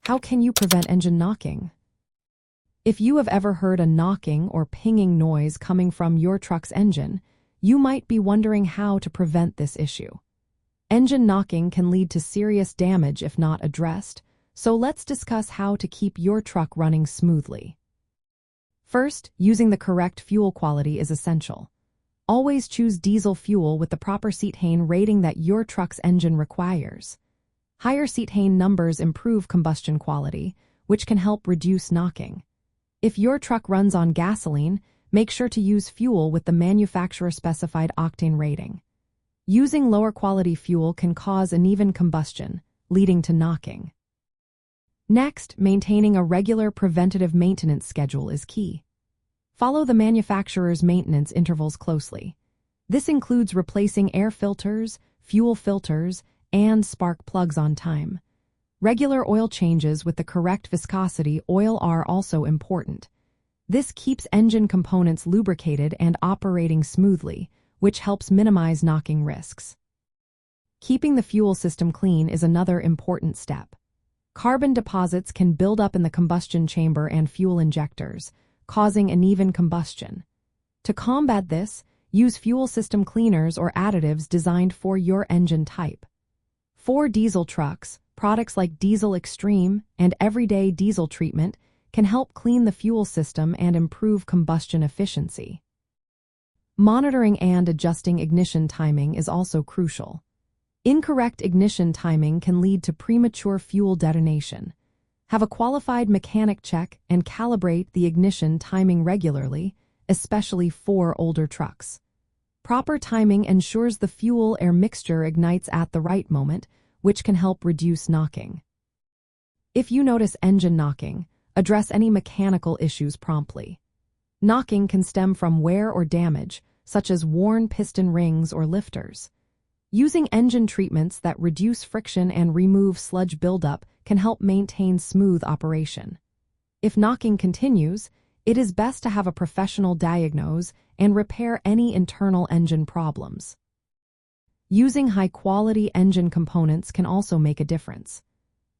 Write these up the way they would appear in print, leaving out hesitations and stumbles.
How can you prevent engine knocking? If you have ever heard a knocking or pinging noise coming from your truck's engine, you might be wondering how to prevent this issue. Engine knocking can lead to serious damage if not addressed, so let's discuss how to keep your truck running smoothly. First, using the correct fuel quality is essential. Always choose diesel fuel with the proper cetane rating that your truck's engine requires. Higher cetane numbers improve combustion quality, which can help reduce knocking. If your truck runs on gasoline, make sure to use fuel with the manufacturer-specified octane rating. Using lower quality fuel can cause uneven combustion, leading to knocking. Next, maintaining a regular preventative maintenance schedule is key. Follow the manufacturer's maintenance intervals closely. This includes replacing air filters, fuel filters, and spark plugs on time. Regular oil changes with the correct viscosity oil are also important. This keeps engine components lubricated and operating smoothly, which helps minimize knocking risks. Keeping the fuel system clean is another important step. Carbon deposits can build up in the combustion chamber and fuel injectors, causing uneven combustion. To combat this, use fuel system cleaners or additives designed for your engine type. For diesel trucks, products like Diesel Extreme and Everyday Diesel Treatment can help clean the fuel system and improve combustion efficiency. Monitoring and adjusting ignition timing is also crucial. Incorrect ignition timing can lead to premature fuel detonation. Have a qualified mechanic check and calibrate the ignition timing regularly, especially for older trucks. Proper timing ensures the fuel-air mixture ignites at the right moment, which can help reduce knocking. If you notice engine knocking, address any mechanical issues promptly. Knocking can stem from wear or damage, such as worn piston rings or lifters. Using engine treatments that reduce friction and remove sludge buildup can help maintain smooth operation. If knocking continues, it is best to have a professional diagnose and repair any internal engine problems. Using high-quality engine components can also make a difference.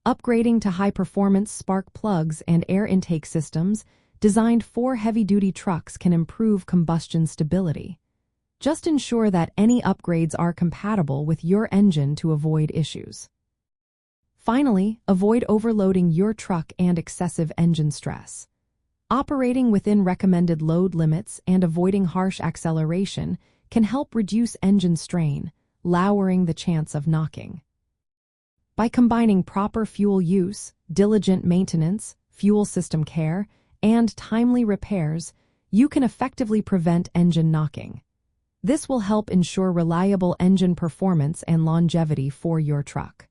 Upgrading to high-performance spark plugs and air intake systems designed for heavy-duty trucks can improve combustion stability. Just ensure that any upgrades are compatible with your engine to avoid issues. Finally, avoid overloading your truck and excessive engine stress. Operating within recommended load limits and avoiding harsh acceleration can help reduce engine strain, lowering the chance of knocking. By combining proper fuel use, diligent maintenance, fuel system care, and timely repairs, you can effectively prevent engine knocking. This will help ensure reliable engine performance and longevity for your truck.